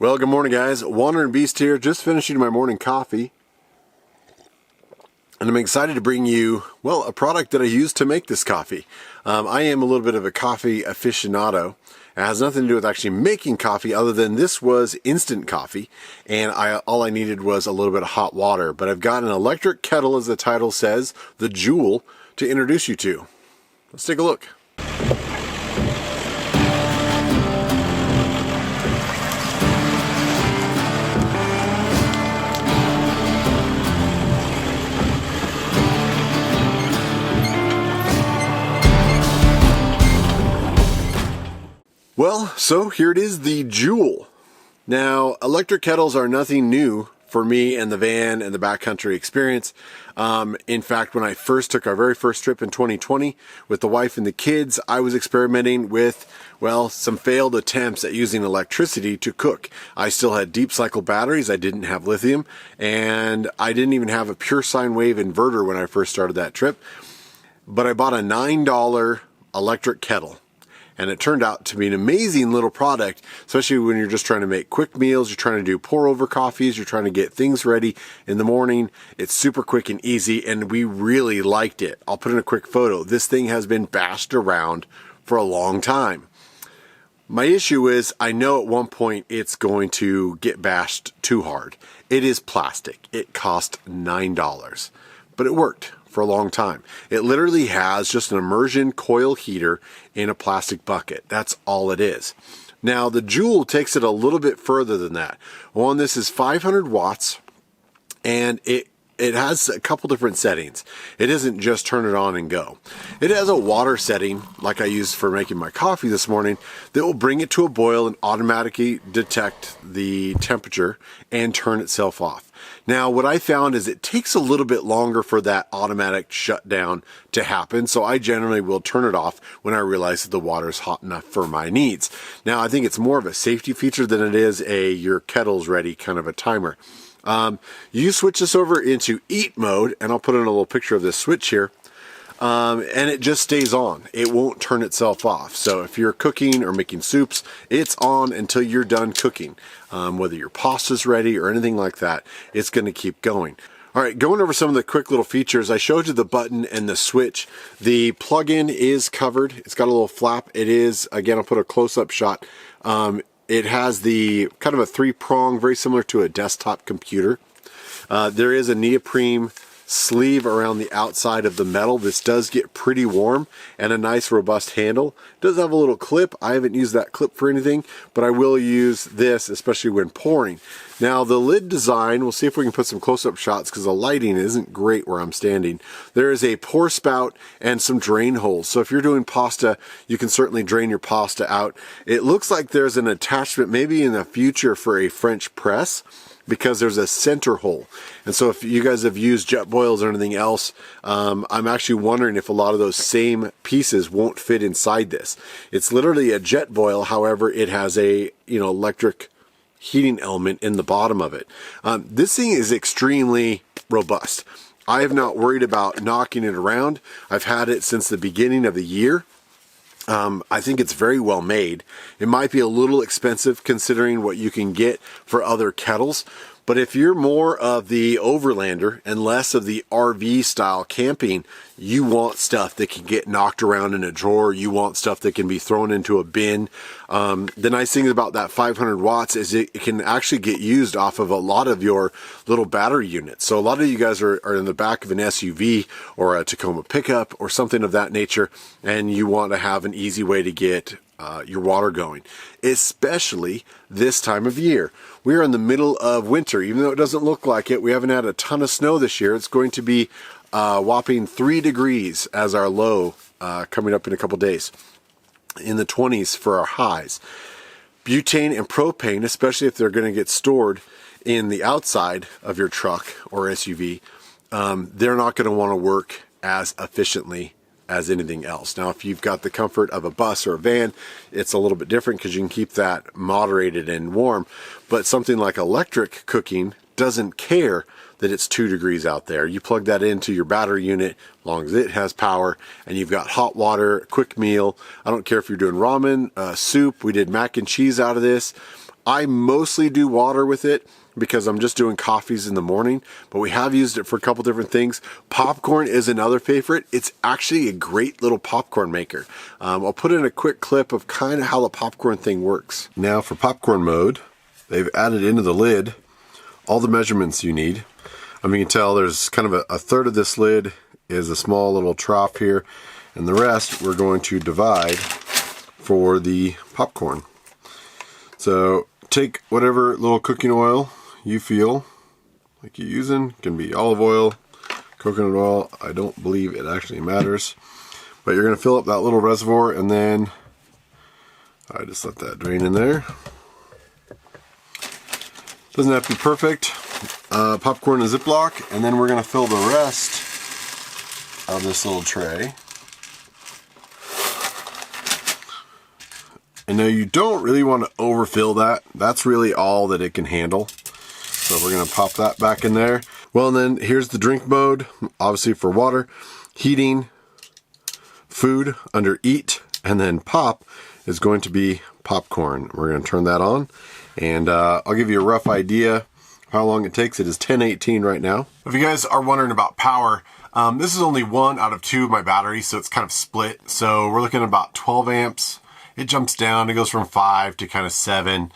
Well, good morning, guys. Wandering Beast here, just finishing my morning coffee. And I'm excited to bring you, well, a product that I use to make this coffee. I am a little bit of a coffee aficionado. It has nothing to do with actually making coffee other than this was instant coffee. And all I needed was a little bit of hot water. But I've got an electric kettle, as the title says, the Joulle, to introduce you to. Let's take a look. Well, so here it is, the Joulle. Now, electric kettles are nothing new for me and the van and the backcountry experience. In fact, when I first took our very first trip in 2020 with the wife and the kids, I was experimenting with, well, some failed attempts at using electricity to cook. I still had deep cycle batteries, I didn't have lithium, and I didn't even have a pure sine wave inverter when I first started that trip. But I bought a $9 electric kettle. And it turned out to be an amazing little product, especially when you're just trying to make quick meals, you're trying to do pour over coffees, you're trying to get things ready in the morning. It's super quick and easy, and we really liked it. I'll put in a quick photo. This thing has been bashed around for a long time. My issue is I know at one point it's going to get bashed too hard. It is plastic. It cost $9, but it worked for a long time. It literally has just an immersion coil heater in a plastic bucket. That's all it is. Now the Joulle takes it a little bit further than that. One, this is 500 watts and it has a couple different settings. It isn't just turn it on and go. It has a water setting, like I used for making my coffee this morning, that will bring it to a boil and automatically detect the temperature and turn itself off. Now, what I found is it takes a little bit longer for that automatic shutdown to happen, so I generally will turn it off when I realize that the water is hot enough for my needs. Now, I think it's more of a safety feature than it is a your kettle's ready kind of a timer. You switch this over into eat mode, and I'll put in a little picture of this switch here, and it just stays on. It won't turn itself off. So if you're cooking or making soups, it's on until you're done cooking. Whether your pasta's ready or anything like that, it's going to keep going. All right, going over some of the quick little features. I showed you the button and the switch. The plug-in is covered. It's got a little flap. It is, again, I'll put a close-up shot. It has the kind of a three-prong, very similar to a desktop computer. There is a neoprene sleeve around the outside of the metal. This does get pretty warm, and a nice robust handle. It does have a little clip. I haven't used that clip for anything, but I will use this, especially when pouring. Now the lid design, we'll see if we can put some close-up shots because the lighting isn't great where I'm standing. There is a pour spout and some drain holes. So if you're doing pasta, you can certainly drain your pasta out. It looks like there's an attachment maybe in the future for a French press, because there's a center hole. And so if you guys have used Jetboils or anything else, I'm actually wondering if a lot of those same pieces won't fit inside this. It's literally a Jetboil, however, it has a electric heating element in the bottom of it. This thing is extremely robust. I have not worried about knocking it around. I've had it since the beginning of the year. I think it's very well made. It might be a little expensive considering what you can get for other kettles, but if you're more of the overlander and less of the RV style camping, you want stuff that can get knocked around in a drawer. You want stuff that can be thrown into a bin. The nice thing about that 500 watts is it can actually get used off of a lot of your little battery units. So a lot of you guys are in the back of an SUV or a Tacoma pickup or something of that nature, and you want to have an easy way to get your water going, especially this time of year. We are in the middle of winter. Even though it doesn't look like it, we haven't had a ton of snow this year. It's going to be whopping 3 degrees as our low coming up in a couple days. In the 20s for our highs. Butane and propane, especially if they're going to get stored in the outside of your truck or SUV, they're not going to want to work as efficiently as anything else. Now, if you've got the comfort of a bus or a van, it's a little bit different because you can keep that moderated and warm. But something like electric cooking doesn't care that it's 2 degrees out there. You plug that into your battery unit, as long as it has power, and you've got hot water, quick meal. I don't care if you're doing ramen, soup. We did mac and cheese out of this. I mostly do water with it because I'm just doing coffees in the morning, but we have used it for a couple different things. Popcorn is another favorite. It's actually a great little popcorn maker. I'll put in a quick clip of kind of how the popcorn thing works. Now for popcorn mode, they've added into the lid all the measurements you need. You can tell there's kind of a third of this lid is a small little trough here, and the rest we're going to divide for the popcorn. So take whatever little cooking oil you feel like you're using. It can be olive oil, coconut oil. I don't believe it actually matters. But you're going to fill up that little reservoir, and then I just let that drain in there. Doesn't have to be perfect. Popcorn in a Ziploc, and then we're going to fill the rest of this little tray. And now you don't really want to overfill that. That's really all that it can handle. So we're going to pop that back in there. Well, and then here's the drink mode, obviously for water, heating, food under eat, and then pop is going to be popcorn. We're going to turn that on, and I'll give you a rough idea how long it takes. It is 10:18 right now. If you guys are wondering about power, this is only 1 out of 2 of my batteries, so it's kind of split. So we're looking at about 12 amps. It jumps down, it goes from 5 to kind of 7.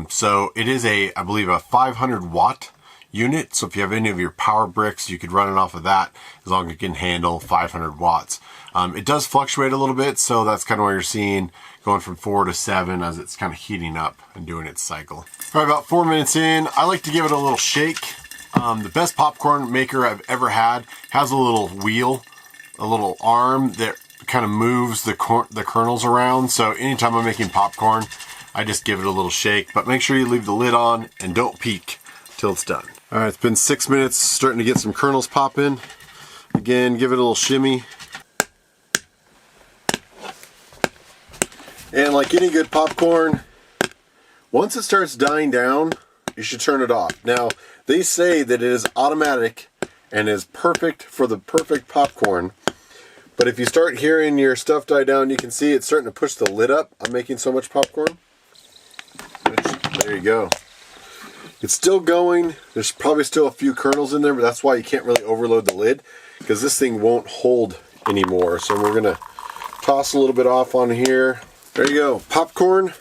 So it is I believe a 500 watt unit. So if you have any of your power bricks, you could run it off of that as long as it can handle 500 watts. It does fluctuate a little bit, so that's kind of why you're seeing going from 4 to 7 as it's kind of heating up and doing its cycle. All right, about 4 minutes in, I like to give it a little shake. The best popcorn maker I've ever had has a little wheel, a little arm that kind of moves the kernels around. So anytime I'm making popcorn, I just give it a little shake, but make sure you leave the lid on and don't peek till it's done. All right, it's been 6 minutes, starting to get some kernels popping. Again, give it a little shimmy. And like any good popcorn, once it starts dying down, you should turn it off. Now, they say that it is automatic and is perfect for the perfect popcorn. But if you start hearing your stuff die down, you can see it's starting to push the lid up. I'm making so much popcorn. There you go. It's still going. There's probably still a few kernels in there, but that's why you can't really overload the lid, because this thing won't hold anymore. So we're gonna toss a little bit off on here. There you go. Popcorn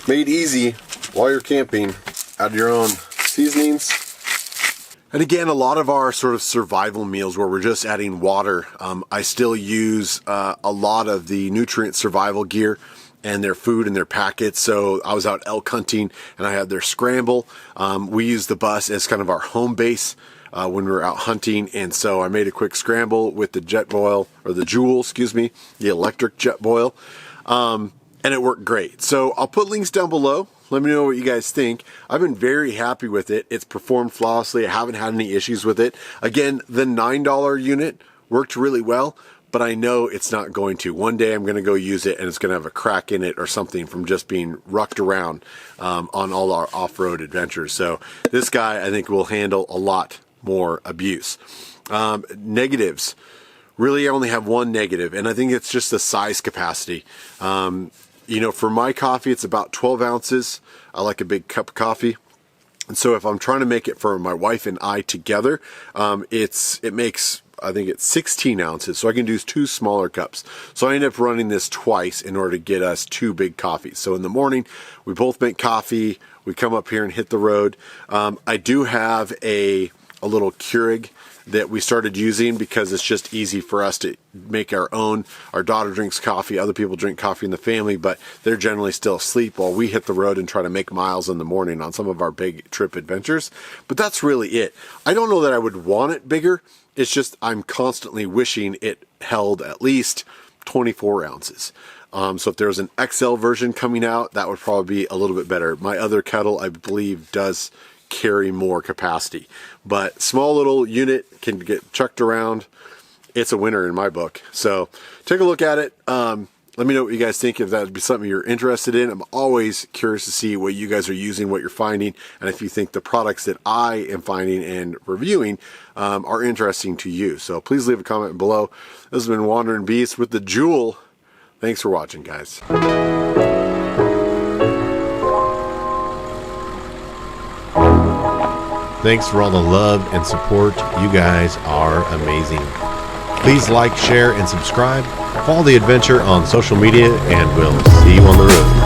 made easy while you're camping. Add your own seasonings. And again, a lot of our sort of survival meals where we're just adding water, I still use a lot of the nutrient survival gear and their food and their packets. So I was out elk hunting and I had their scramble. We use the bus as kind of our home base when we were out hunting. And so I made a quick scramble with the Jetboil, or the Joulle, excuse me, the electric Jetboil. And it worked great. So I'll put links down below. Let me know what you guys think. I've been very happy with it. It's performed flawlessly. I haven't had any issues with it. Again, the $9 unit worked really well, but I know it's not going to. One day I'm going to go use it and it's going to have a crack in it or something from just being rucked around on all our off-road adventures. So this guy, I think, will handle a lot more abuse. Negatives. Really, I only have one negative, and I think it's just the size capacity. You know, for my coffee, it's about 12 ounces. I like a big cup of coffee. And so if I'm trying to make it for my wife and I together, it makes, I think it's 16 ounces. So I can do 2 smaller cups. So I end up running this twice in order to get us 2 big coffees. So in the morning, we both make coffee. We come up here and hit the road. I do have a little Keurig that we started using because it's just easy for us to make our own. Our daughter drinks coffee, other people drink coffee in the family, but they're generally still asleep while we hit the road and try to make miles in the morning on some of our big trip adventures. But that's really it. I don't know that I would want it bigger. It's just I'm constantly wishing it held at least 24 ounces. So if there's an XL version coming out, that would probably be a little bit better. My other kettle, I believe, does carry more capacity, but small little unit can get chucked around. It's a winner in my book. So take a look at it. Let me know what you guys think, if that would be something you're interested in. I'm always curious to see what you guys are using, what you're finding, and if you think the products that I am finding and reviewing are interesting to you. So please leave a comment below. This has been Wandering Beast with the Joulle. Thanks for watching, guys. Thanks for all the love and support. You guys are amazing. Please like, share, and subscribe. Follow the adventure on social media, and we'll see you on the road.